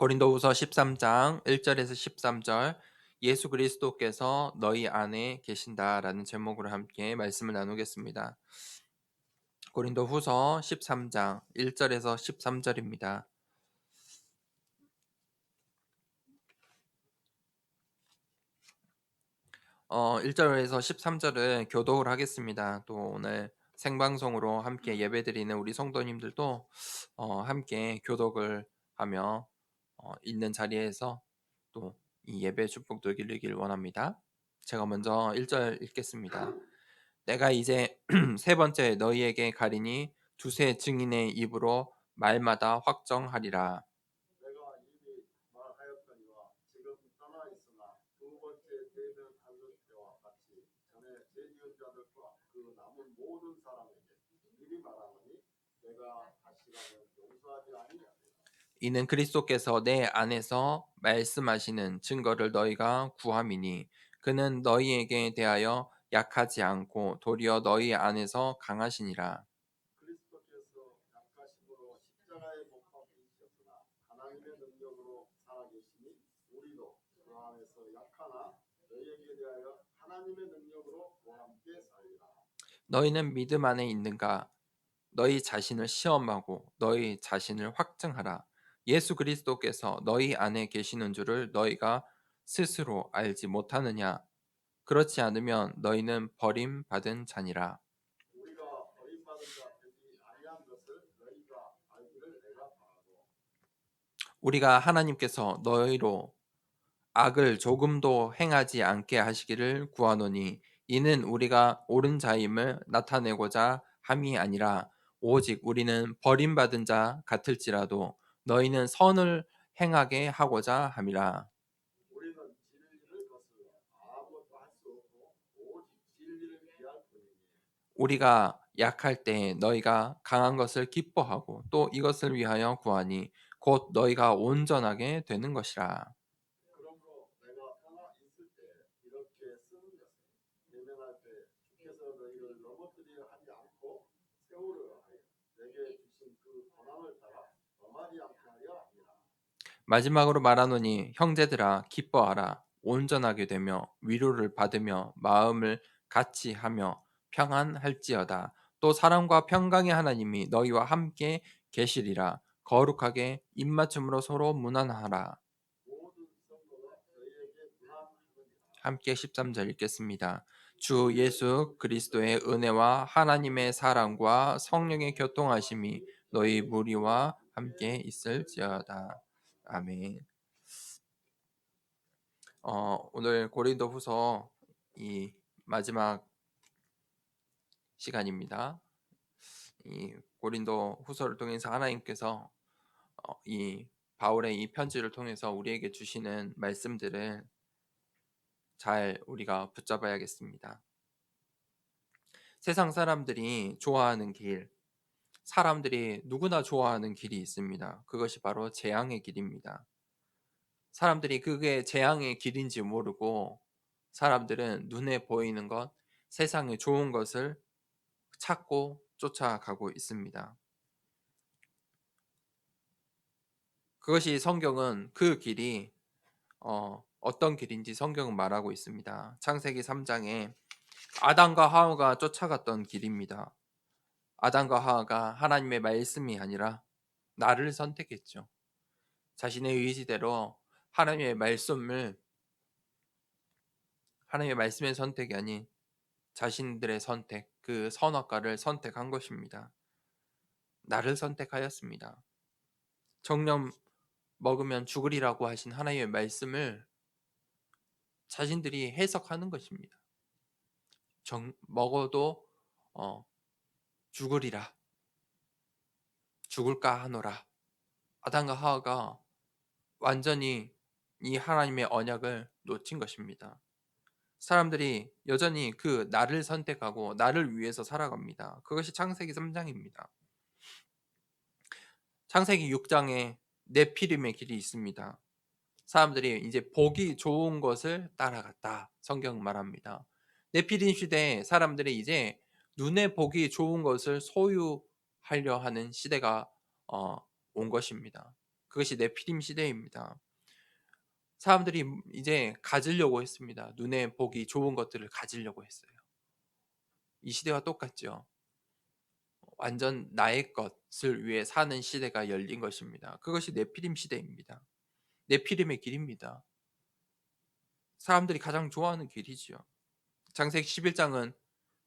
고린도후서 13장 1절에서 13절 예수 그리스도께서 너희 안에 계신다라는 제목으로 함께 말씀을 나누겠습니다. 고린도후서 13장 1절에서 13절입니다. 1절에서 13절은 교독을 하겠습니다. 또 오늘 생방송으로 함께 예배드리는 우리 성도님들도 함께 교독을 하며 있는 자리에서 또 이 예배 축복 누리길 원합니다. 제가 먼저 1절 읽겠습니다. 내가 이제 세 번째 너희에게 가리니 두세 증인의 입으로 말마다 확정하리라. 내가 이미 말하였거니와 지금 떠나 있으나 두 번째 대면할 때와 같이 전에 죄지은 자들과 그 남은 모든 사람에게 미리 말하노니 내가 다시라면 용서하지 아니하리라. 이는 그리스도께서 내 안에서 말씀하시는 증거를 너희가 구함이니 그는 너희에게 대하여 약하지 않고 도리어 너희 안에서 강하시니라. 그리스도께서 약하심으로 십자가에 못 박히셨으나 하나님의 능력으로 살아계시니 우리도 그 안에서 약하나 너희에게 대하여 하나님의 능력으로 와 함께 살리라. 너희는 믿음 안에 있는가? 너희 자신을 시험하고 너희 자신을 확증하라. 예수 그리스도께서 너희 안에 계시는 줄을 너희가 스스로 알지 못하느냐? 그렇지 않으면 너희는 버림받은 자니라. 우리가 버림받은 자 되지 아니한 것을 너희가 알기를 내가 바라고 우리가 하나님께서 너희로 악을 조금도 행하지 않게 하시기를 구하노니 이는 우리가 옳은 자임을 나타내고자 함이 아니라 오직 우리는 버림받은 자 같을지라도 너희는 선을 행하게 하고자 함이라. 우리는 진리를 거슬러 아무것도 할 수 없고 오직 진리를 피할 뿐이니 우리가 약할 때 너희가 강한 것을 기뻐하고 또 이것을 위하여 구하니 곧 너희가 온전하게 되는 것이라. 그러므로 내가 떠나 있을 때 이렇게 쓰는 것은 대면할 때 주께서 너희를 넘어뜨리려 하지 않고 세우려 하여 내게 주신 그 고난을 따라 범하지 않게 하려 함이라. 마지막으로 말하노니 형제들아 기뻐하라 온전하게 되며 위로를 받으며 마음을 같이 하며 평안할지어다. 또 사랑과 평강의 하나님이 너희와 함께 계시리라. 거룩하게 입맞춤으로 서로 문안하라. 모든 성도가 너희에게 문안하느니라. 함께 13절 읽겠습니다. 주 예수 그리스도의 은혜와 하나님의 사랑과 성령의 교통하심이 너희 무리와 함께 있을지어다. 아멘. 오늘 고린도후서 이 마지막 시간입니다. 이 고린도 후서를 통해서 하나님께서 이 바울의 이 편지를 통해서 우리에게 주시는 말씀들을 잘 우리가 붙잡아야겠습니다. 세상 사람들이 좋아하는 길, 사람들이 누구나 좋아하는 길이 있습니다. 그것이 바로 재앙의 길입니다. 사람들이 그게 재앙의 길인지 모르고 사람들은 눈에 보이는 것, 세상에 좋은 것을 찾고 쫓아가고 있습니다. 그것이 성경은 그 길이 어떤 길인지 성경은 말하고 있습니다. 창세기 3장에 아담과 하와가 쫓아갔던 길입니다. 아담과 하와가 하나님의 말씀이 아니라 나를 선택했죠. 자신의 의지대로 하나님의 말씀을 하나님의 말씀의 선택이 아닌 자신들의 선택, 그 선악과를 선택한 것입니다. 나를 선택하였습니다. 정령 먹으면 죽으리라고 하신 하나님의 말씀을 자신들이 해석하는 것입니다. 먹어도 어, 죽으리라, 죽을까 하노라. 아담과 하와가 완전히 이 하나님의 언약을 놓친 것입니다. 사람들이 여전히 그 나를 선택하고 나를 위해서 살아갑니다. 그것이 창세기 3장입니다. 창세기 6장에 네피림의 길이 있습니다. 사람들이 이제 보기 좋은 것을 따라갔다. 성경 말합니다. 네피림 시대에 사람들이 이제 눈에 보기 좋은 것을 소유하려 하는 시대가 온 것입니다. 그것이 네피림 시대입니다. 사람들이 이제 가지려고 했습니다. 눈에 보기 좋은 것들을 가지려고 했어요. 이 시대와 똑같죠. 완전 나의 것을 위해 사는 시대가 열린 것입니다. 그것이 네피림 시대입니다. 네피림의 길입니다. 사람들이 가장 좋아하는 길이지요. 창세기 11장은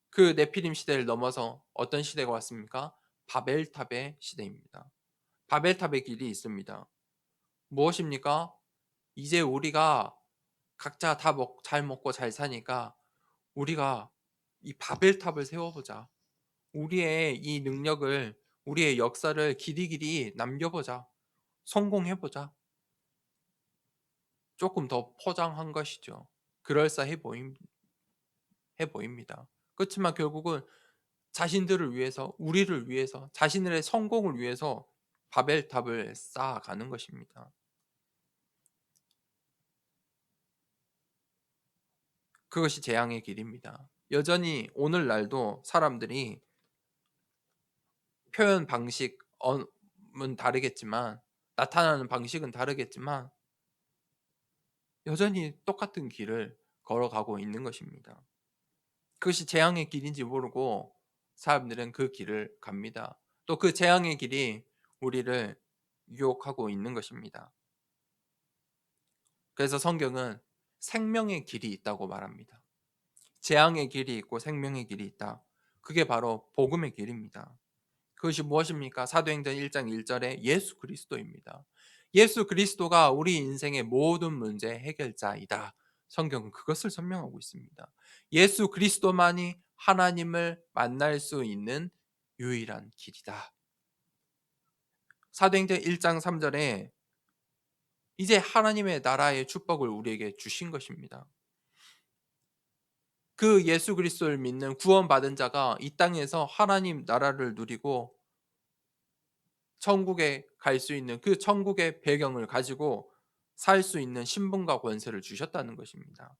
그 네피림 시대를 넘어서 어떤 시대가 왔습니까? 바벨탑의 시대입니다. 바벨탑의 길이 있습니다. 무엇입니까? 이제 우리가 각자 잘 먹고 잘 사니까 우리가 이 바벨탑을 세워보자. 우리의 이 능력을, 우리의 역사를 길이길이 남겨보자. 성공해보자. 조금 더 포장한 것이죠. 그럴싸해 보입니다. 그렇지만 결국은 자신들을 위해서, 우리를 위해서, 자신들의 성공을 위해서 바벨탑을 쌓아가는 것입니다. 그것이 재앙의 길입니다. 여전히 오늘날도 사람들이 표현 방식은 다르겠지만, 나타나는 방식은 다르겠지만 여전히 똑같은 길을 걸어가고 있는 것입니다. 그것이 재앙의 길인지 모르고 사람들은 그 길을 갑니다. 또 그 재앙의 길이 우리를 유혹하고 있는 것입니다. 그래서 성경은 생명의 길이 있다고 말합니다. 재앙의 길이 있고 생명의 길이 있다. 그게 바로 복음의 길입니다. 그것이 무엇입니까? 사도행전 1장 1절에 예수 그리스도입니다. 예수 그리스도가 우리 인생의 모든 문제 해결자이다. 성경은 그것을 설명하고 있습니다. 예수 그리스도만이 하나님을 만날 수 있는 유일한 길이다. 사도행전 1장 3절에 이제 하나님의 나라의 축복을 우리에게 주신 것입니다. 그 예수 그리스도를 믿는 구원받은 자가 이 땅에서 하나님 나라를 누리고 천국에 갈 수 있는 그 천국의 배경을 가지고 살 수 있는 신분과 권세를 주셨다는 것입니다.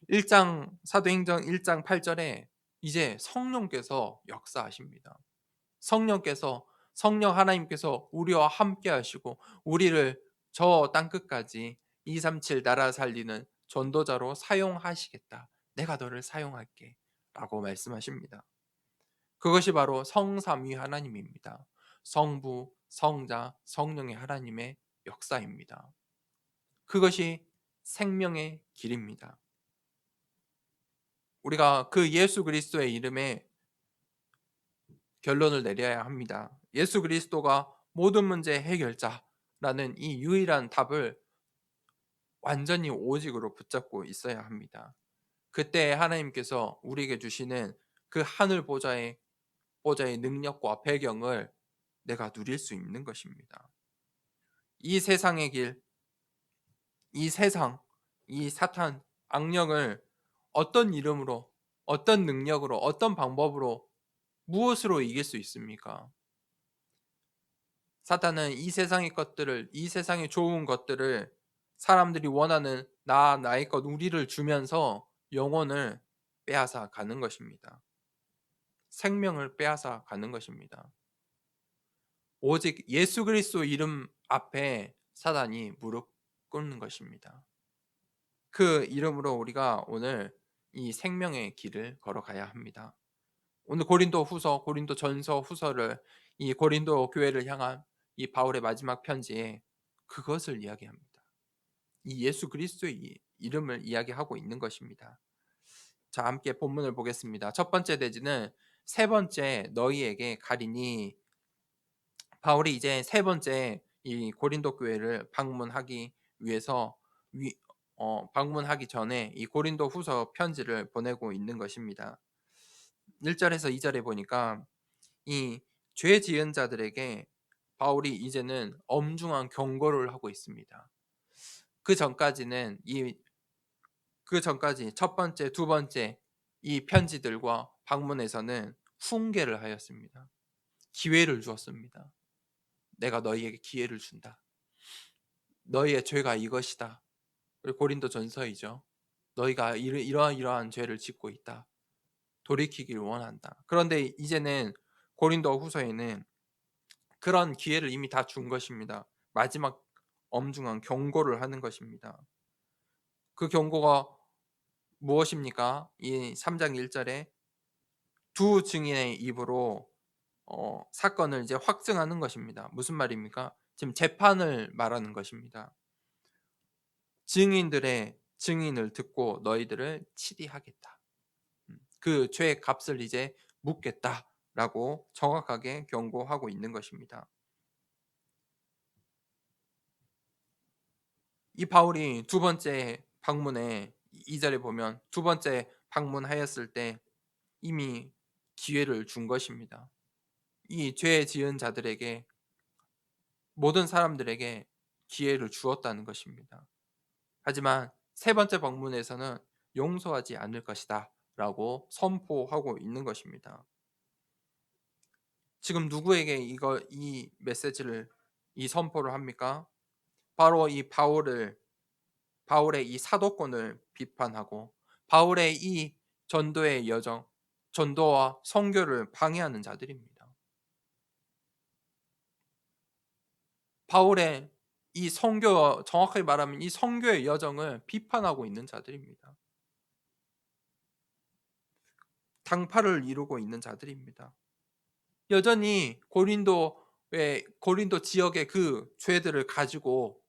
1장 사도행전 1장 8절에 이제 성령께서 역사하십니다. 성령 하나님께서 우리와 함께 하시고 우리를 저 땅끝까지 237 나라 살리는 전도자로 사용하시겠다. 내가 너를 사용할게. 라고 말씀하십니다. 그것이 바로 성삼위 하나님입니다. 성부, 성자, 성령의 하나님의 역사입니다. 그것이 생명의 길입니다. 우리가 그 예수 그리스도의 이름에 결론을 내려야 합니다. 예수 그리스도가 모든 문제 해결자라는 이 유일한 답을 완전히 오직으로 붙잡고 있어야 합니다. 그때 하나님께서 우리에게 주시는 그 하늘 보좌의 능력과 배경을 내가 누릴 수 있는 것입니다. 이 세상의 길, 이 세상, 이 사탄, 악령을 어떤 이름으로, 어떤 능력으로, 어떤 방법으로, 무엇으로 이길 수 있습니까? 사탄은 이 세상의 것들을, 이 세상의 좋은 것들을 사람들이 원하는 나의 것, 우리를 주면서 영혼을 빼앗아 가는 것입니다. 생명을 빼앗아 가는 것입니다. 오직 예수 그리스도 이름 앞에 사단이 무릎 꿇는 것입니다. 그 이름으로 우리가 오늘 이 생명의 길을 걸어가야 합니다. 오늘 고린도 전서 후서를 이 고린도 교회를 향한 이 바울의 마지막 편지에 그것을 이야기합니다. 이 예수 그리스도의 이름을 이야기하고 있는 것입니다. 자, 함께 본문을 보겠습니다. 첫 번째 대지는 세 번째 너희에게 가리니, 바울이 이제 세 번째 이 고린도 교회를 방문하기 위해서 방문하기 전에 이 고린도 후서 편지를 보내고 있는 것입니다. 1절에서 2절에 보니까 이 죄 지은 자들에게 바울이 이제는 엄중한 경고를 하고 있습니다. 그 전까지는 첫 번째, 두 번째 이 편지들과 방문에서는 훈계를 하였습니다. 기회를 주었습니다. 내가 너희에게 기회를 준다. 너희의 죄가 이것이다. 고린도 전서이죠. 너희가 이러한 죄를 짓고 있다. 돌이키길 원한다. 그런데 이제는 고린도 후서에는 그런 기회를 이미 다 준 것입니다. 마지막 엄중한 경고를 하는 것입니다. 그 경고가 무엇입니까? 이 3장 1 절에 두 증인의 입으로 사건을 이제 확증하는 것입니다. 무슨 말입니까? 지금 재판을 말하는 것입니다. 증인들의 증인을 듣고 너희들을 치리하겠다. 그 죄의 값을 이제 묻겠다라고 정확하게 경고하고 있는 것입니다. 이 바울이 두 번째 방문에 2절에 보면 두 번째 방문하였을 때 이미 기회를 준 것입니다. 이 죄 지은 자들에게 모든 사람들에게 기회를 주었다는 것입니다. 하지만 세 번째 방문에서는 용서하지 않을 것이다 라고 선포하고 있는 것입니다. 지금 누구에게 이 메시지를 이 선포를 합니까? 바로 이 바울의 이 사도권을 비판하고 바울의 이 전도의 여정, 전도와 선교를 방해하는 자들입니다. 바울의 이 선교, 정확하게 말하면 이 선교의 여정을 비판하고 있는 자들입니다. 당파를 이루고 있는 자들입니다. 여전히 고린도 지역의 그 죄들을 가지고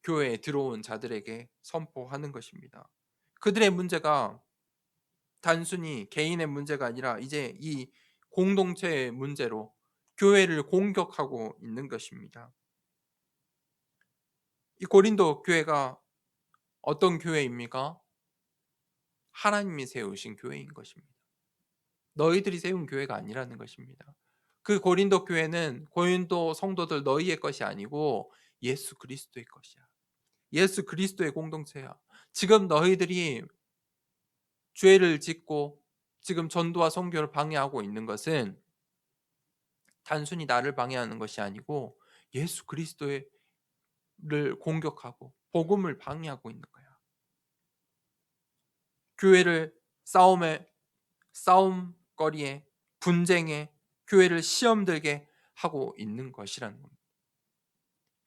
교회에 들어온 자들에게 선포하는 것입니다. 그들의 문제가 단순히 개인의 문제가 아니라 이제 이 공동체의 문제로 교회를 공격하고 있는 것입니다. 이 고린도 교회가 어떤 교회입니까? 하나님이 세우신 교회인 것입니다. 너희들이 세운 교회가 아니라는 것입니다. 그 고린도 교회는 고린도 성도들 너희의 것이 아니고 예수 그리스도의 것이야. 예수 그리스도의 공동체야. 지금 너희들이 죄를 짓고 지금 전도와 선교를 방해하고 있는 것은 단순히 나를 방해하는 것이 아니고 예수 그리스도를 공격하고 복음을 방해하고 있는 거야. 교회를 싸움거리에 분쟁에 교회를 시험 들게 하고 있는 것이라는 겁니다.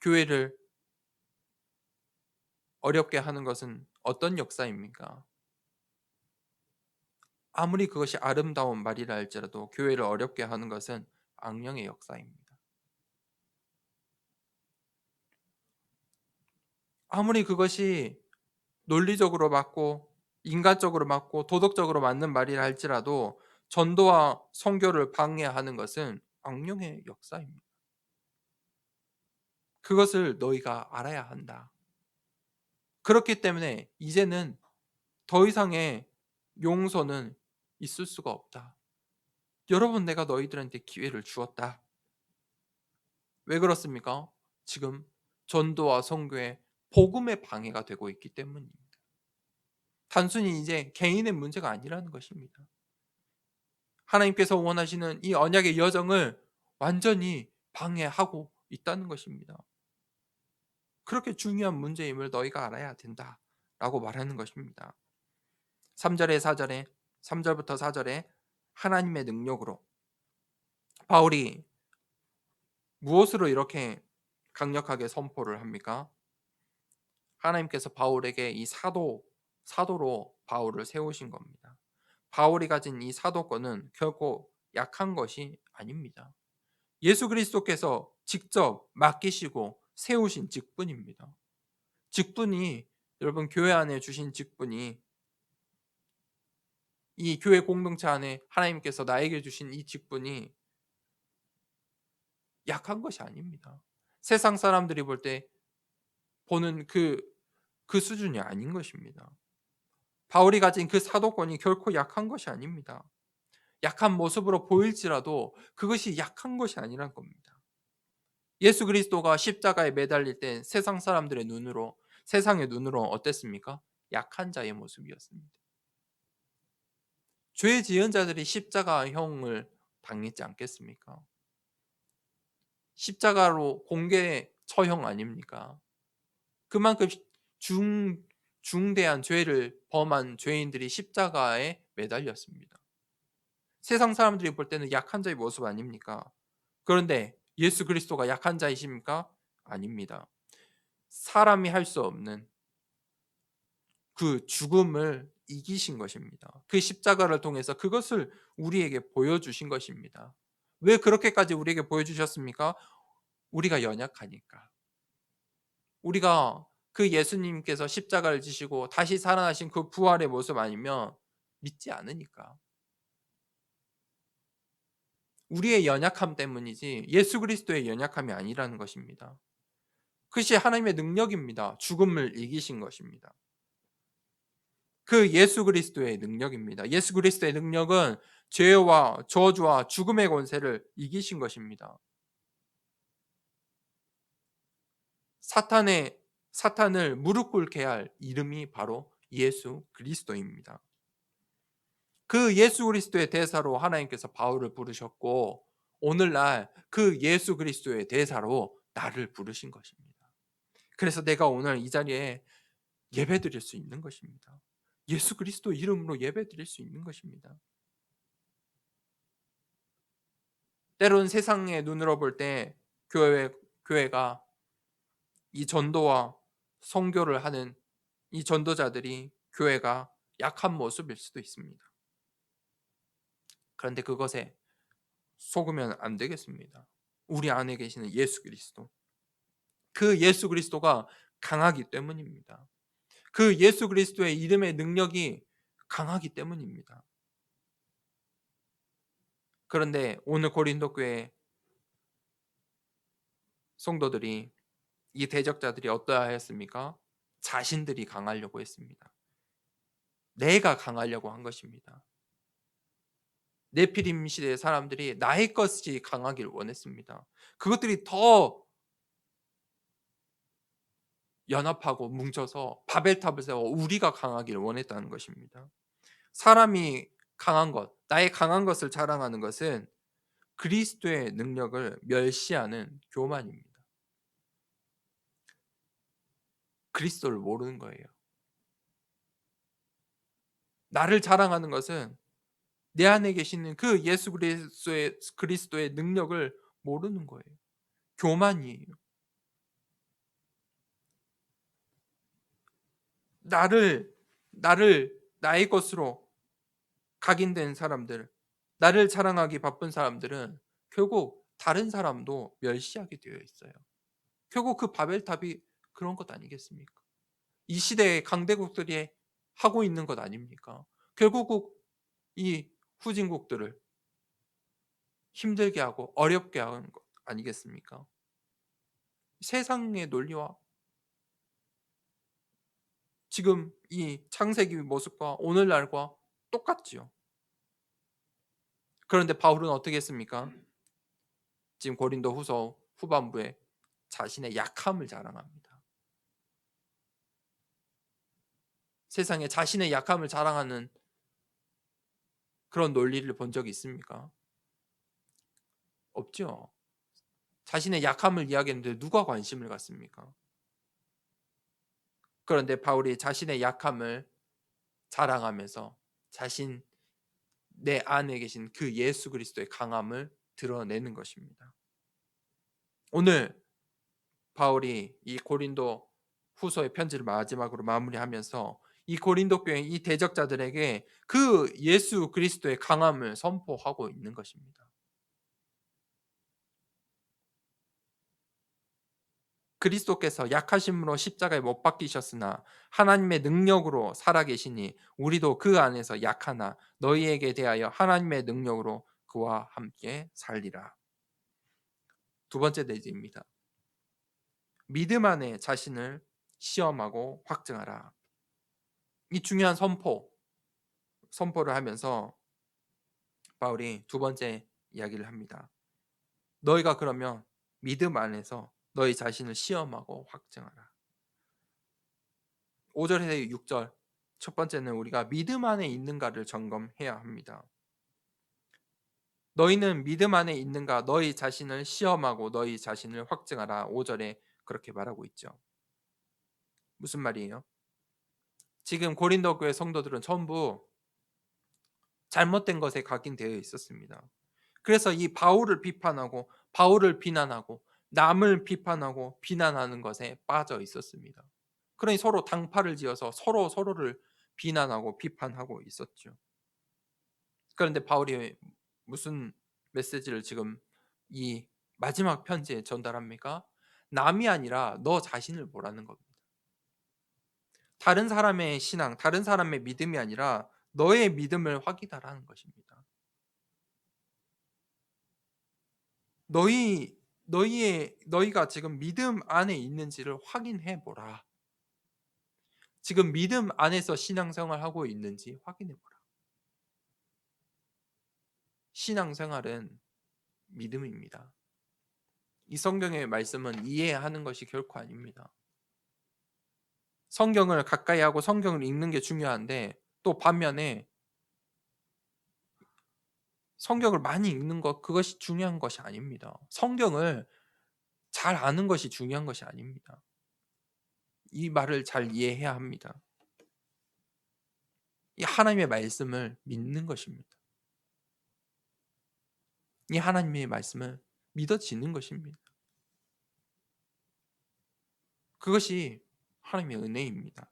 교회를 어렵게 하는 것은 어떤 역사입니까? 아무리 그것이 아름다운 말이라 할지라도 교회를 어렵게 하는 것은 악령의 역사입니다. 아무리 그것이 논리적으로 맞고 인간적으로 맞고 도덕적으로 맞는 말이라 할지라도 전도와 선교를 방해하는 것은 악령의 역사입니다. 그것을 너희가 알아야 한다. 그렇기 때문에 이제는 더 이상의 용서는 있을 수가 없다. 여러분, 내가 너희들한테 기회를 주었다. 왜 그렇습니까? 지금 전도와 선교의 복음의 방해가 되고 있기 때문입니다. 단순히 이제 개인의 문제가 아니라는 것입니다. 하나님께서 원하시는 이 언약의 여정을 완전히 방해하고 있다는 것입니다. 그렇게 중요한 문제임을 너희가 알아야 된다라고 말하는 것입니다. 3절에 4절에 3절부터 4절에 하나님의 능력으로 바울이 무엇으로 이렇게 강력하게 선포를 합니까? 하나님께서 바울에게 이 사도로 바울을 세우신 겁니다. 바울이 가진 이 사도권은 결코 약한 것이 아닙니다. 예수 그리스도께서 직접 맡기시고 세우신 직분입니다. 직분이 여러분 교회 안에 주신 직분이 이 교회 공동체 안에 하나님께서 나에게 주신 이 직분이 약한 것이 아닙니다. 세상 사람들이 볼 때 보는 그 수준이 아닌 것입니다. 바울이 가진 그 사도권이 결코 약한 것이 아닙니다. 약한 모습으로 보일지라도 그것이 약한 것이 아니란 겁니다. 예수 그리스도가 십자가에 매달릴 때 세상의 눈으로 어땠습니까? 약한 자의 모습이었습니다. 죄 지은 자들이 십자가형을 당했지 않겠습니까? 십자가로 공개 처형 아닙니까? 그만큼 중대한 죄를 범한 죄인들이 십자가에 매달렸습니다. 세상 사람들이 볼 때는 약한 자의 모습 아닙니까? 그런데 예수 그리스도가 약한 자이십니까? 아닙니다. 사람이 할 수 없는 그 죽음을 이기신 것입니다. 그 십자가를 통해서 그것을 우리에게 보여주신 것입니다. 왜 그렇게까지 우리에게 보여주셨습니까? 우리가 연약하니까. 우리가 그 예수님께서 십자가를 지시고 다시 살아나신 그 부활의 모습 아니면 믿지 않으니까. 우리의 연약함 때문이지 예수 그리스도의 연약함이 아니라는 것입니다. 그것이 하나님의 능력입니다. 죽음을 이기신 것입니다. 그 예수 그리스도의 능력입니다. 예수 그리스도의 능력은 죄와 저주와 죽음의 권세를 이기신 것입니다. 사탄을 무릎 꿇게 할 이름이 바로 예수 그리스도입니다. 그 예수 그리스도의 대사로 하나님께서 바울을 부르셨고 오늘날 그 예수 그리스도의 대사로 나를 부르신 것입니다. 그래서 내가 오늘 이 자리에 예배드릴 수 있는 것입니다. 예수 그리스도 이름으로 예배드릴 수 있는 것입니다. 때론 세상의 눈으로 볼 때 교회가 이 전도와 선교를 하는 이 전도자들이 교회가 약한 모습일 수도 있습니다. 그런데 그것에 속으면 안 되겠습니다. 우리 안에 계시는 예수 그리스도. 그 예수 그리스도가 강하기 때문입니다. 그 예수 그리스도의 이름의 능력이 강하기 때문입니다. 그런데 오늘 고린도 교회 성도들이 이 대적자들이 어떠하였습니까? 자신들이 강하려고 했습니다. 내가 강하려고 한 것입니다. 네피림 시대의 사람들이 나의 것이 강하기를 원했습니다. 그것들이 더 연합하고 뭉쳐서 바벨탑을 세워 우리가 강하기를 원했다는 것입니다. 사람이 강한 것, 나의 강한 것을 자랑하는 것은 그리스도의 능력을 멸시하는 교만입니다. 그리스도를 모르는 거예요. 나를 자랑하는 것은 내 안에 계시는 그 예수 그리스도의 능력을 모르는 거예요. 교만이에요. 나를 나의 것으로 각인된 사람들, 나를 자랑하기 바쁜 사람들은 결국 다른 사람도 멸시하게 되어 있어요. 결국 그 바벨탑이 그런 것 아니겠습니까? 이 시대의 강대국들이 하고 있는 것 아닙니까? 결국 이 후진국들을 힘들게 하고 어렵게 하는 것 아니겠습니까? 세상의 논리와 지금 이 창세기 모습과 오늘날과 똑같지요. 그런데 바울은 어떻게 했습니까? 지금 고린도 후서 후반부에 자신의 약함을 자랑합니다. 세상에 자신의 약함을 자랑하는 그런 논리를 본 적이 있습니까? 없죠. 자신의 약함을 이야기했는데 누가 관심을 갖습니까? 그런데 바울이 자신의 약함을 자랑하면서 자신 내 안에 계신 그 예수 그리스도의 강함을 드러내는 것입니다. 오늘 바울이 이 고린도 후서의 편지를 마지막으로 마무리하면서 이 고린도 교회 이 대적자들에게 그 예수 그리스도의 강함을 선포하고 있는 것입니다. 그리스도께서 약하심으로 십자가에 못 박히셨으나 하나님의 능력으로 살아계시니 우리도 그 안에서 약하나 너희에게 대하여 하나님의 능력으로 그와 함께 살리라. 두 번째 내지입니다. 믿음 안에 자신을 시험하고 확증하라. 이 중요한 선포를 하면서 바울이 두 번째 이야기를 합니다. 너희가 그러면 믿음 안에서 너희 자신을 시험하고 확증하라. 5절에서 6절 첫 번째는 우리가 믿음 안에 있는가를 점검해야 합니다. 너희는 믿음 안에 있는가 너희 자신을 시험하고 너희 자신을 확증하라. 5절에 그렇게 말하고 있죠. 무슨 말이에요? 지금 고린도 교회 성도들은 전부 잘못된 것에 각인되어 있었습니다. 그래서 이 바울을 비판하고 바울을 비난하고 남을 비판하고 비난하는 것에 빠져 있었습니다. 그러니 서로 당파를 지어서 서로 서로를 비난하고 비판하고 있었죠. 그런데 바울이 무슨 메시지를 지금 이 마지막 편지에 전달합니까? 남이 아니라 너 자신을 보라는 겁니다. 다른 사람의 신앙, 다른 사람의 믿음이 아니라 너의 믿음을 확인하라는 것입니다. 너희가 지금 믿음 안에 있는지를 확인해 보라. 지금 믿음 안에서 신앙생활 하고 있는지 확인해 보라. 신앙생활은 믿음입니다. 이 성경의 말씀은 이해하는 것이 결코 아닙니다. 성경을 가까이 하고 성경을 읽는 게 중요한데 또 반면에 성경을 많이 읽는 것 그것이 중요한 것이 아닙니다. 성경을 잘 아는 것이 중요한 것이 아닙니다. 이 말을 잘 이해해야 합니다. 이 하나님의 말씀을 믿는 것입니다. 이 하나님의 말씀을 믿어지는 것입니다. 그것이 하나님의 은혜입니다.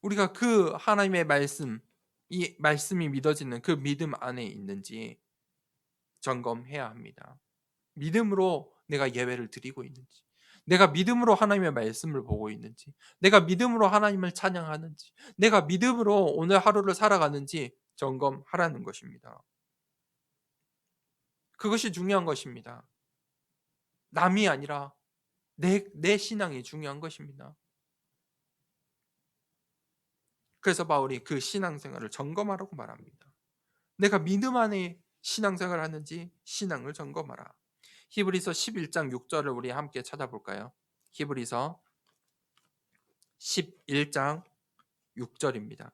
우리가 그 하나님의 말씀, 이 말씀이 믿어지는 그 믿음 안에 있는지 점검해야 합니다. 믿음으로 내가 예배를 드리고 있는지, 내가 믿음으로 하나님의 말씀을 보고 있는지, 내가 믿음으로 하나님을 찬양하는지, 내가 믿음으로 오늘 하루를 살아가는지 점검하라는 것입니다. 그것이 중요한 것입니다. 남이 아니라 내 신앙이 중요한 것입니다. 그래서 바울이 그 신앙생활을 점검하라고 말합니다. 내가 믿음 안에 신앙생활을 하는지 신앙을 점검하라. 히브리서 11장 6절을 우리 함께 찾아볼까요? 히브리서 11장 6절입니다.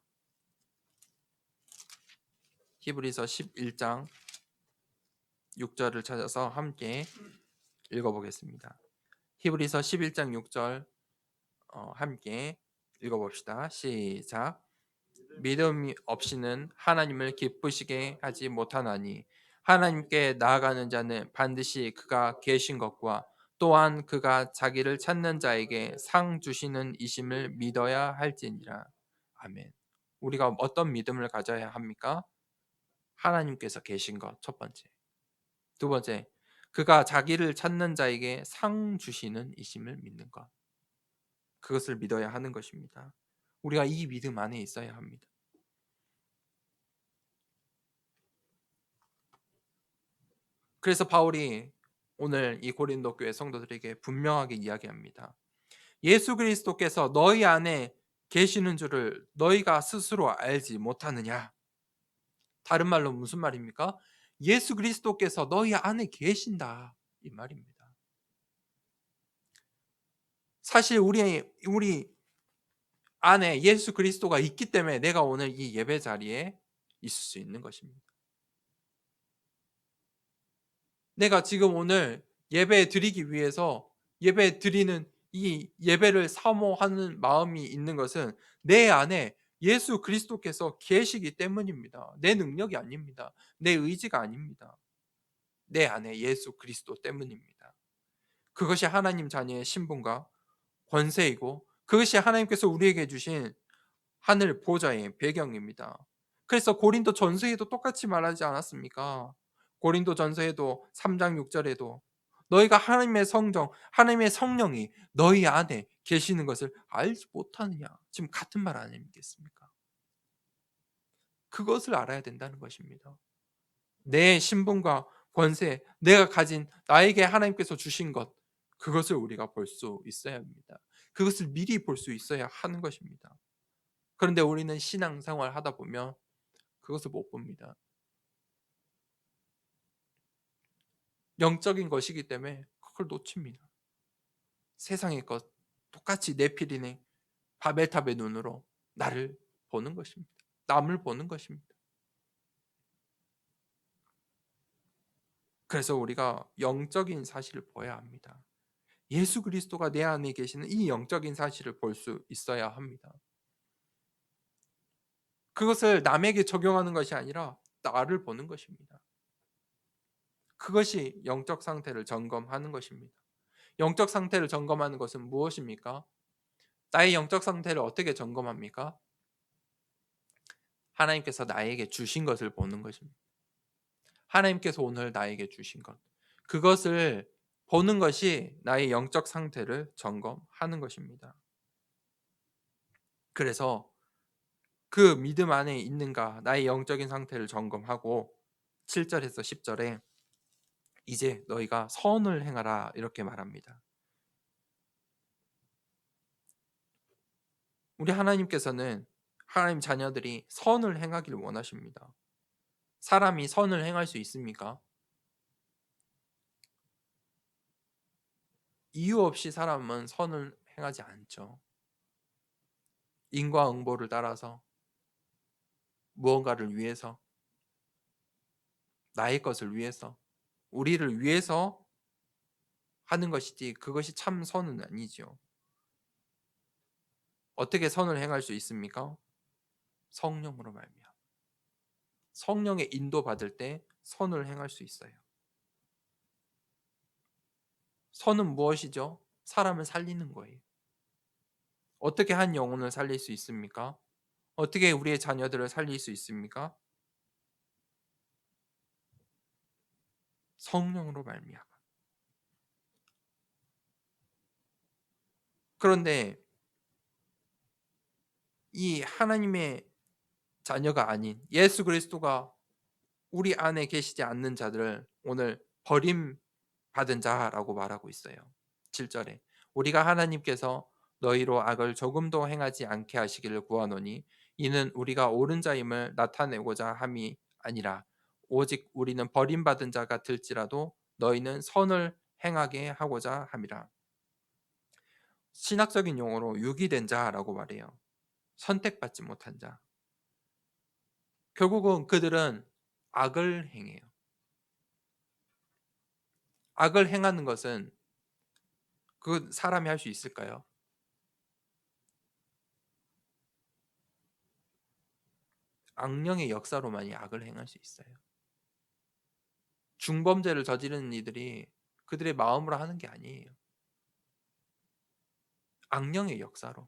히브리서 11장 6절을 찾아서 함께 읽어보겠습니다. 히브리서 11장 6절 함께 읽어봅시다. 시작. 믿음 없이는 하나님을 기쁘시게 하지 못하나니 하나님께 나아가는 자는 반드시 그가 계신 것과 또한 그가 자기를 찾는 자에게 상 주시는 이심을 믿어야 할지니라. 아멘. 우리가 어떤 믿음을 가져야 합니까? 하나님께서 계신 것 첫 번째. 두 번째, 그가 자기를 찾는 자에게 상 주시는 이심을 믿는 것. 그것을 믿어야 하는 것입니다. 우리가 이 믿음 안에 있어야 합니다. 그래서 바울이 오늘 이 고린도 교회 성도들에게 분명하게 이야기합니다. 예수 그리스도께서 너희 안에 계시는 줄을 너희가 스스로 알지 못하느냐? 다른 말로 무슨 말입니까? 예수 그리스도께서 너희 안에 계신다 이 말입니다. 사실 우리 안에 예수 그리스도가 있기 때문에 내가 오늘 이 예배 자리에 있을 수 있는 것입니다. 내가 지금 오늘 예배 드리기 위해서 예배 드리는 이 예배를 사모하는 마음이 있는 것은 내 안에 예수 그리스도께서 계시기 때문입니다. 내 능력이 아닙니다. 내 의지가 아닙니다. 내 안에 예수 그리스도 때문입니다. 그것이 하나님 자녀의 신분과 권세이고 그것이 하나님께서 우리에게 주신 하늘 보좌의 배경입니다. 그래서 고린도 전서에도 똑같이 말하지 않았습니까? 고린도 전서에도 3장 6절에도 너희가 하나님의 성정, 하나님의 성령이 너희 안에 계시는 것을 알지 못하느냐. 지금 같은 말 아니겠습니까? 그것을 알아야 된다는 것입니다. 내 신분과 권세, 내가 가진 나에게 하나님께서 주신 것, 그것을 우리가 볼 수 있어야 합니다. 그것을 미리 볼 수 있어야 하는 것입니다. 그런데 우리는 신앙생활 하다 보면 그것을 못 봅니다. 영적인 것이기 때문에 그걸 놓칩니다. 세상의 것 똑같이 네피리네 바벨탑의 눈으로 나를 보는 것입니다. 남을 보는 것입니다. 그래서 우리가 영적인 사실을 보아야 합니다. 예수 그리스도가 내 안에 계시는 이 영적인 사실을 볼 수 있어야 합니다. 그것을 남에게 적용하는 것이 아니라 나를 보는 것입니다. 그것이 영적 상태를 점검하는 것입니다. 영적 상태를 점검하는 것은 무엇입니까? 나의 영적 상태를 어떻게 점검합니까? 하나님께서 나에게 주신 것을 보는 것입니다. 하나님께서 오늘 나에게 주신 것. 그것을 보는 것이 나의 영적 상태를 점검하는 것입니다. 그래서 그 믿음 안에 있는가, 나의 영적인 상태를 점검하고 7절에서 10절에 이제 너희가 선을 행하라 이렇게 말합니다. 우리 하나님께서는 하나님 자녀들이 선을 행하기를 원하십니다. 사람이 선을 행할 수 있습니까? 이유 없이 사람은 선을 행하지 않죠. 인과응보를 따라서 무언가를 위해서, 나의 것을 위해서, 우리를 위해서 하는 것이지 그것이 참 선은 아니지요. 어떻게 선을 행할 수 있습니까? 성령으로 말미암아. 성령의 인도받을 때 선을 행할 수 있어요. 선은 무엇이죠? 사람을 살리는 거예요. 어떻게 한 영혼을 살릴 수 있습니까? 어떻게 우리의 자녀들을 살릴 수 있습니까? 성령으로 말미암아. 그런데 이 하나님의 자녀가 아닌 예수 그리스도가 우리 안에 계시지 않는 자들을 오늘 버림받은 자라고 말하고 있어요. 7절에 우리가 하나님께서 너희로 악을 조금도 행하지 않게 하시기를 구하노니 이는 우리가 옳은 자임을 나타내고자 함이 아니라 오직 우리는 버림받은 자 같을지라도 너희는 선을 행하게 하고자 함이라. 신학적인 용어로 유기된 자라고 말해요. 선택받지 못한 자. 결국은 그들은 악을 행해요. 악을 행하는 것은 그 사람이 할 수 있을까요? 악령의 역사로만이 악을 행할 수 있어요. 중범죄를 저지르는 이들이 그들의 마음으로 하는 게 아니에요. 악령의 역사로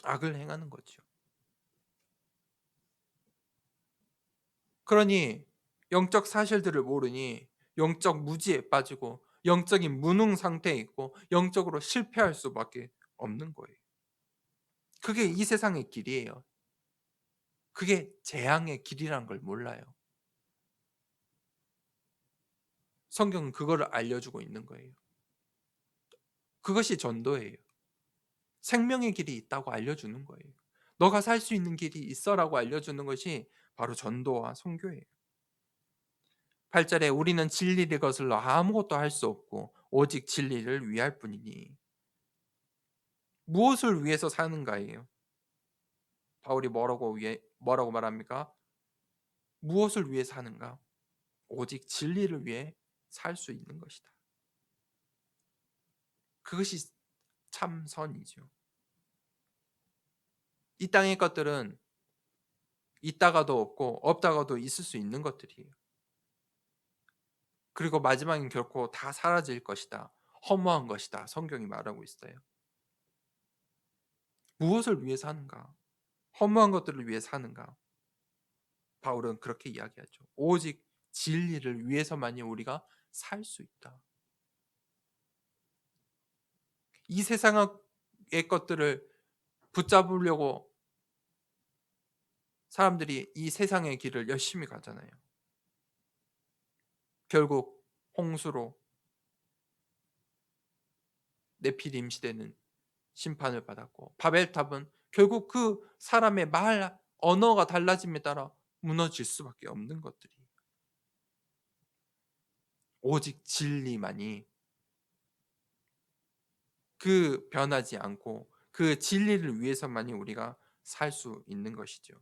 악을 행하는 거죠. 그러니 영적 사실들을 모르니 영적 무지에 빠지고 영적인 무능 상태에 있고 영적으로 실패할 수밖에 없는 거예요. 그게 이 세상의 길이에요. 그게 재앙의 길이란 걸 몰라요. 성경은 그거를 알려주고 있는 거예요. 그것이 전도예요. 생명의 길이 있다고 알려주는 거예요. 너가 살 수 있는 길이 있어라고 알려주는 것이 바로 전도와 선교예요. 8절에 우리는 진리를 거슬러 아무것도 할 수 없고 오직 진리를 위할 뿐이니. 무엇을 위해서 사는가예요? 바울이 뭐라고 말합니까? 무엇을 위해 사는가? 오직 진리를 위해 살 수 있는 것이다. 그것이 참 선이죠. 이 땅의 것들은 있다가도 없고 없다가도 있을 수 있는 것들이에요. 그리고 마지막엔 결코 다 사라질 것이다. 허무한 것이다. 성경이 말하고 있어요. 무엇을 위해 사는가? 허무한 것들을 위해 사는가? 바울은 그렇게 이야기하죠. 오직 진리를 위해서만이 우리가 살 수 있다. 이 세상의 것들을 붙잡으려고 사람들이 이 세상의 길을 열심히 가잖아요. 결국 홍수로 네피림 시대는 심판을 받았고 바벨탑은 결국 그 사람의 말 언어가 달라짐에 따라 무너질 수밖에 없는 것들이 오직 진리만이 그 변하지 않고 그 진리를 위해서만이 우리가 살 수 있는 것이죠.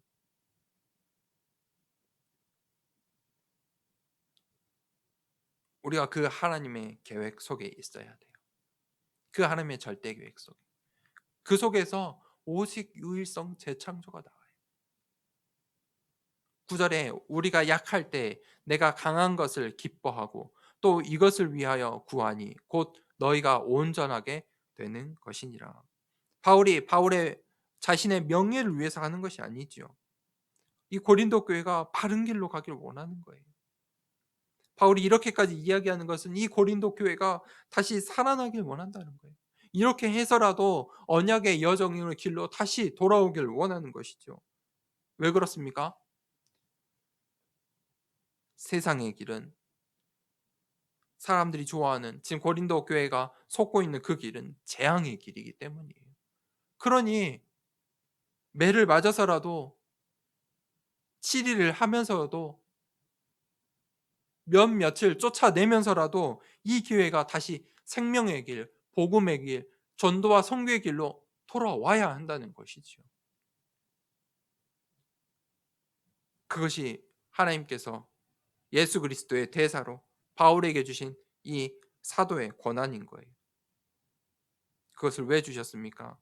우리가 그 하나님의 계획 속에 있어야 돼요. 그 하나님의 절대 계획 속에. 그 속에서 오직 유일성 재창조가 나와요. 9절에 우리가 약할 때 내가 강한 것을 기뻐하고 또 이것을 위하여 구하니 곧 너희가 온전하게 되는 것이니라. 바울의 자신의 명예를 위해서 하는 것이 아니지요. 이 고린도 교회가 바른 길로 가기를 원하는 거예요. 바울이 이렇게까지 이야기하는 것은 이 고린도 교회가 다시 살아나길 원한다는 거예요. 이렇게 해서라도 언약의 여정의 길로 다시 돌아오길 원하는 것이죠. 왜 그렇습니까? 세상의 길은, 사람들이 좋아하는, 지금 고린도 교회가 솟고 있는 그 길은 재앙의 길이기 때문이에요. 그러니 매를 맞아서라도, 치리를 하면서도, 며칠 쫓아내면서라도 이 기회가 다시 생명의 길, 복음의 길, 전도와 선교의 길로 돌아와야 한다는 것이지요. 그것이 하나님께서 예수 그리스도의 대사로 바울에게 주신 이 사도의 권한인 거예요. 그것을 왜 주셨습니까?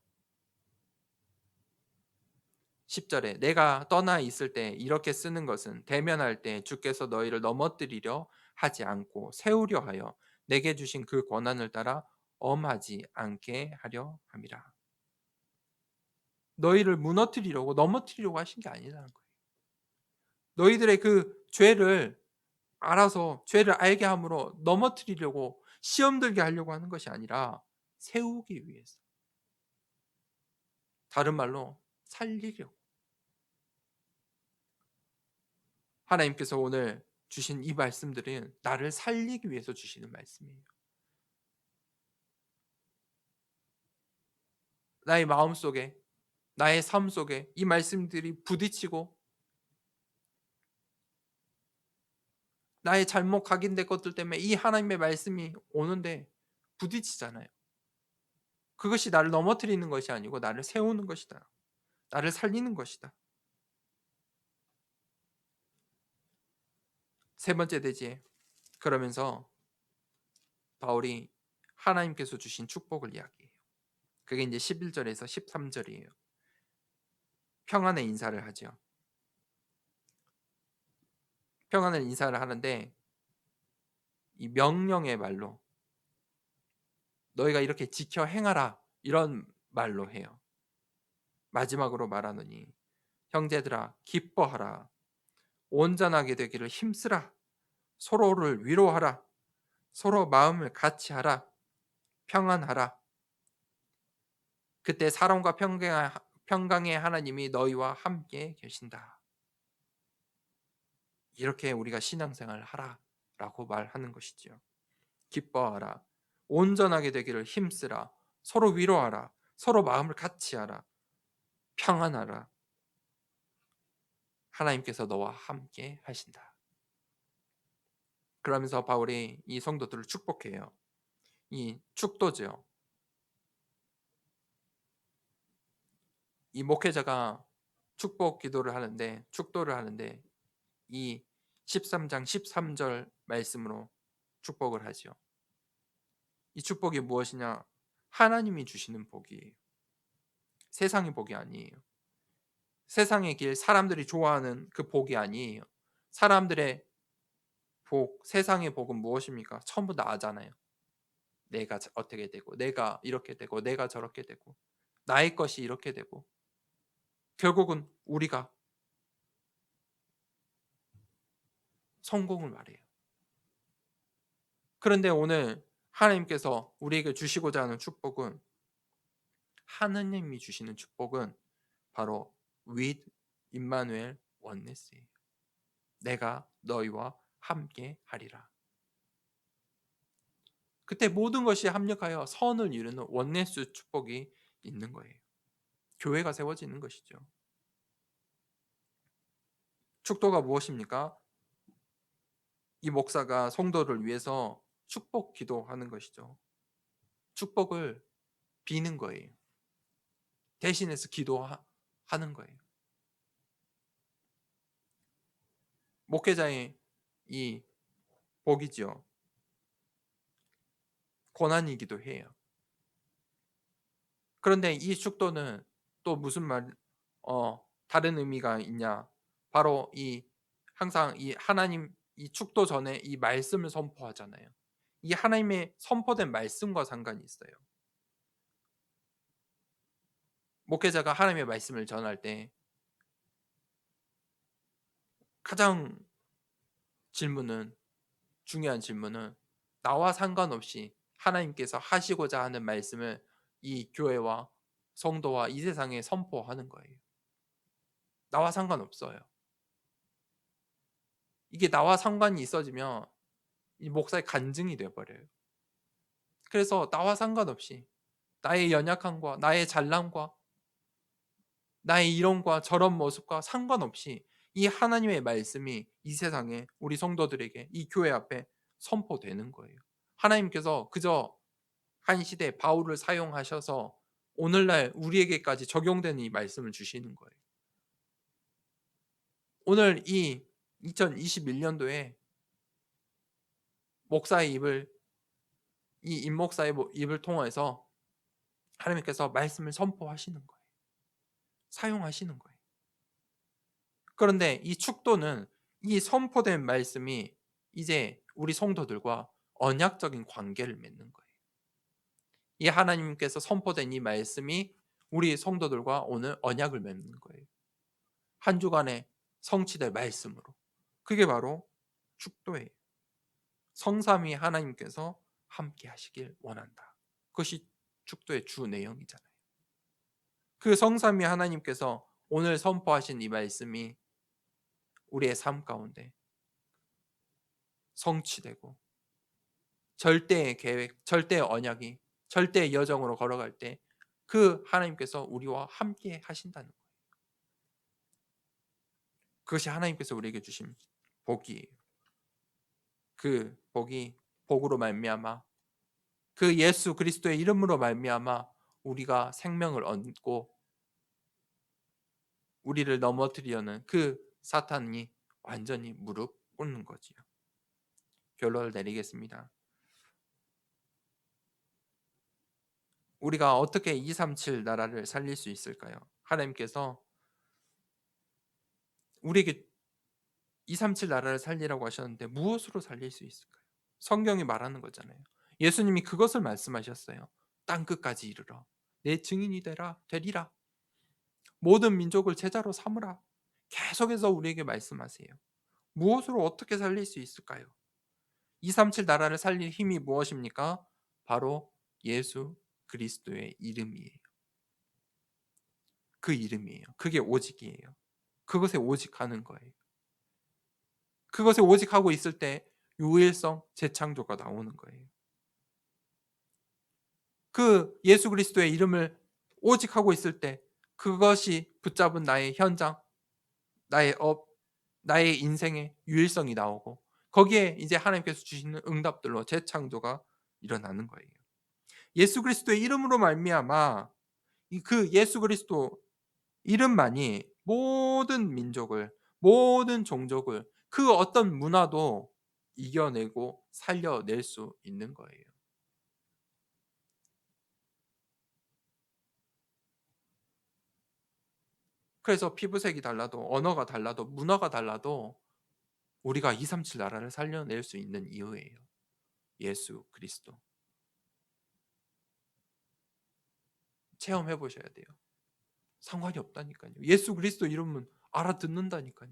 10절에 내가 떠나 있을 때 이렇게 쓰는 것은 대면할 때 주께서 너희를 넘어뜨리려 하지 않고 세우려 하여 내게 주신 그 권한을 따라 엄하지 않게 하려 함이라. 너희를 무너뜨리려고, 넘어뜨리려고 하신 게 아니라는 거예요. 너희들의 그 죄를 알아서, 죄를 알게 함으로 넘어뜨리려고, 시험 들게 하려고 하는 것이 아니라 세우기 위해서, 다른 말로 살리려고. 하나님께서 오늘 주신 이 말씀들은 나를 살리기 위해서 주시는 말씀이에요. 나의 마음속에, 나의 삶 속에 이 말씀들이 부딪히고 나의 잘못 각인된 것들 때문에 이 하나님의 말씀이 오는데 부딪히잖아요. 그것이 나를 넘어뜨리는 것이 아니고 나를 세우는 것이다. 나를 살리는 것이다. 세 번째 대지에, 그러면서 바울이 하나님께서 주신 축복을 이야기해요. 그게 이제 11절에서 13절이에요. 평안의 인사를 하죠. 평안의 인사를 하는데 이 명령의 말로, 너희가 이렇게 지켜 행하라, 이런 말로 해요. 마지막으로 말하노니 형제들아 기뻐하라, 온전하게 되기를 힘쓰라, 서로를 위로하라, 서로 마음을 같이 하라, 평안하라. 그때 사랑과 평강의 하나님이 너희와 함께 계신다. 이렇게 우리가 신앙생활을 하라라고 말하는 것이지요. 기뻐하라, 온전하게 되기를 힘쓰라, 서로 위로하라, 서로 마음을 같이 하라, 평안하라. 하나님께서 너와 함께 하신다. 그러면서 바울이 이 성도들을 축복해요. 이 축도죠. 이 목회자가 축복 기도를 하는데, 축도를 하는데 이 13장 13절 말씀으로 축복을 하죠. 이 축복이 무엇이냐? 하나님이 주시는 복이에요. 세상의 복이 아니에요. 세상의 길, 사람들이 좋아하는 그 복이 아니에요. 사람들의 복, 세상의 복은 무엇입니까? 전부 나잖아요. 내가 어떻게 되고, 내가 이렇게 되고, 내가 저렇게 되고, 나의 것이 이렇게 되고, 결국은 우리가 성공을 말해요. 그런데 오늘 하나님께서 우리에게 주시고자 하는 축복은, 하느님이 주시는 축복은 바로 with 임마누엘 원네스예요. 내가 너희와 함께 하리라. 그때 모든 것이 합력하여 선을 이루는 원네스 축복이 있는 거예요. 교회가 세워지는 것이죠. 축도가 무엇입니까? 이 목사가 성도를 위해서 축복 기도하는 것이죠. 축복을 비는 거예요. 대신해서 기도하는 거예요. 목회자의 이 복이죠. 고난이기도 해요. 그런데 이 축도는 또 무슨 다른 의미가 있냐? 바로 항상 이 하나님 이 축도 전에 이 말씀을 선포하잖아요. 이 하나님의 선포된 말씀과 상관이 있어요. 목회자가 하나님의 말씀을 전할 때 가장 중요한 질문은 나와 상관없이 하나님께서 하시고자 하는 말씀을 이 교회와 성도와 이 세상에 선포하는 거예요. 나와 상관없어요. 이게 나와 상관이 있어지면 이 목사의 간증이 되어버려요. 그래서 나와 상관없이 나의 연약함과 나의 잘남과 나의 이런과 저런 모습과 상관없이 이 하나님의 말씀이 이 세상에 우리 성도들에게 이 교회 앞에 선포되는 거예요. 하나님께서 그저 한 시대 바울을 사용하셔서 오늘날 우리에게까지 적용되는 이 말씀을 주시는 거예요. 오늘 이 2021년도에 목사의 입을 이 임목사의 입을 통해서 하나님께서 말씀을 선포하시는 거예요. 사용하시는 거예요. 그런데 이 축도는 이 선포된 말씀이 이제 우리 성도들과 언약적인 관계를 맺는 거예요. 이 하나님께서 선포된 이 말씀이 우리 성도들과 오늘 언약을 맺는 거예요. 한 주간에 성취될 말씀으로. 그게 바로 축도예요. 성삼위 하나님께서 함께 하시길 원한다. 그것이 축도의 주 내용이잖아요. 그 성삼위 하나님께서 오늘 선포하신 이 말씀이 우리의 삶 가운데 성취되고 절대의 계획, 절대의 언약이 절대의 여정으로 걸어갈 때 그 하나님께서 우리와 함께 하신다는 거예요. 그것이 하나님께서 우리에게 주신 복이에요. 그 복이 복으로 말미암아 그 예수 그리스도의 이름으로 말미암아 우리가 생명을 얻고 우리를 넘어뜨리려는 그 사탄이 완전히 무릎 꿇는 거지요. 결론을 내리겠습니다. 우리가 어떻게 237 나라를 살릴 수 있을까요? 하나님께서 우리에게 237 나라를 살리라고 하셨는데 무엇으로 살릴 수 있을까요? 성경이 말하는 거잖아요. 예수님이 그것을 말씀하셨어요. 땅 끝까지 이르러 내 증인이 되리라. 모든 민족을 제자로 삼으라. 계속해서 우리에게 말씀하세요. 무엇으로 어떻게 살릴 수 있을까요? 237 나라를 살릴 힘이 무엇입니까? 바로 예수 그리스도의 이름이에요. 그 이름이에요. 그게 오직이에요. 그것에 오직 하는 거예요. 그것에 오직 하고 있을 때 유일성 재창조가 나오는 거예요. 그 예수 그리스도의 이름을 오직 하고 있을 때 그것이 붙잡은 나의 현장, 나의 나의 인생의 유일성이 나오고 거기에 이제 하나님께서 주시는 응답들로 재창조가 일어나는 거예요. 예수 그리스도의 이름으로 말미암아 그 예수 그리스도 이름만이 모든 민족을 모든 종족을 그 어떤 문화도 이겨내고 살려낼 수 있는 거예요. 그래서 피부색이 달라도 언어가 달라도 문화가 달라도 우리가 237 나라를 살려낼 수 있는 이유예요. 예수 그리스도. 체험해 보셔야 돼요. 상관이 없다니까요. 예수 그리스도 이름은 알아듣는다니까요.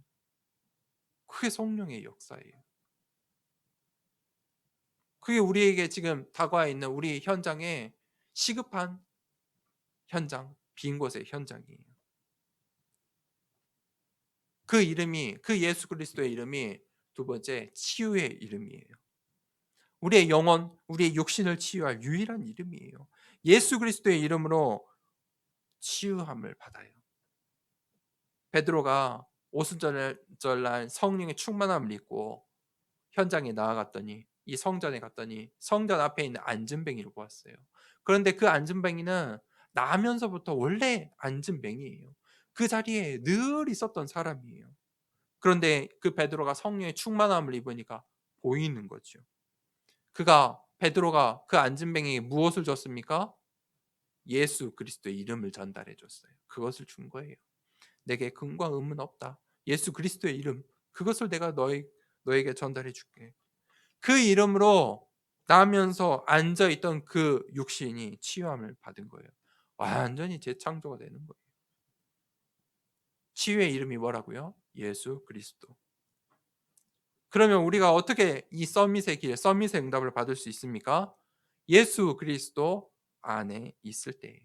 그게 성령의 역사예요. 그게 우리에게 지금 다가와 있는 우리 현장에 시급한 현장, 빈 곳의 현장이에요. 그 예수 그리스도의 이름이 두 번째 치유의 이름이에요. 우리의 영혼, 우리의 육신을 치유할 유일한 이름이에요. 예수 그리스도의 이름으로 치유함을 받아요. 베드로가 오순절날 성령의 충만함을 입고 현장에 나아갔더니 이 성전에 갔더니 성전 앞에 있는 안진뱅이를 보았어요. 그런데 그 안진뱅이는 나면서부터 원래 안진뱅이에요. 그 자리에 늘 있었던 사람이에요. 그런데 그 베드로가 성령의 충만함을 입으니까 보이는 거죠. 베드로가 그 안진뱅이에게 무엇을 줬습니까? 예수 그리스도의 이름을 전달해 줬어요. 그것을 준 거예요. 내게 금과 음은 없다. 예수 그리스도의 이름, 그것을 내가 너에게 전달해 줄게. 그 이름으로 나면서 앉아 있던 그 육신이 치유함을 받은 거예요. 완전히 재창조가 되는 거예요. 치유의 이름이 뭐라고요? 예수 그리스도. 그러면 우리가 어떻게 이 서밋의 길, 서밋의 응답을 받을 수 있습니까? 예수 그리스도 안에 있을 때예요.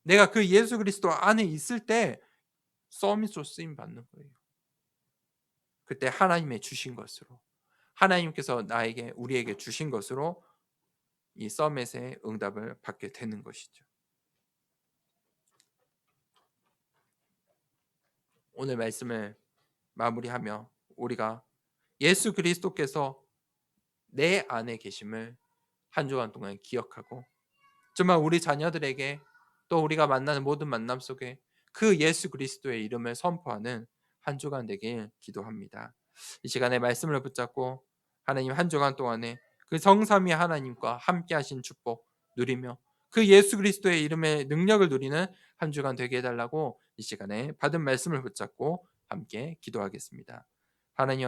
내가 그 예수 그리스도 안에 있을 때 서밋으로 쓰임 받는 거예요. 그때 하나님의 주신 것으로, 하나님께서 우리에게 주신 것으로 이 서밋의 응답을 받게 되는 것이죠. 오늘 말씀을 마무리하며 우리가 예수 그리스도께서 내 안에 계심을 한 주간 동안 기억하고, 정말 우리 자녀들에게 또 우리가 만나는 모든 만남 속에 그 예수 그리스도의 이름을 선포하는 한 주간 되길 기도합니다. 이 시간에 말씀을 붙잡고 하나님 한 주간 동안에 그 성삼위 하나님과 함께 하신 축복 누리며 그 예수 그리스도의 이름의 능력을 누리는 한 주간 되게 해달라고 이 시간에 받은 말씀을 붙잡고 함께 기도하겠습니다. 하나님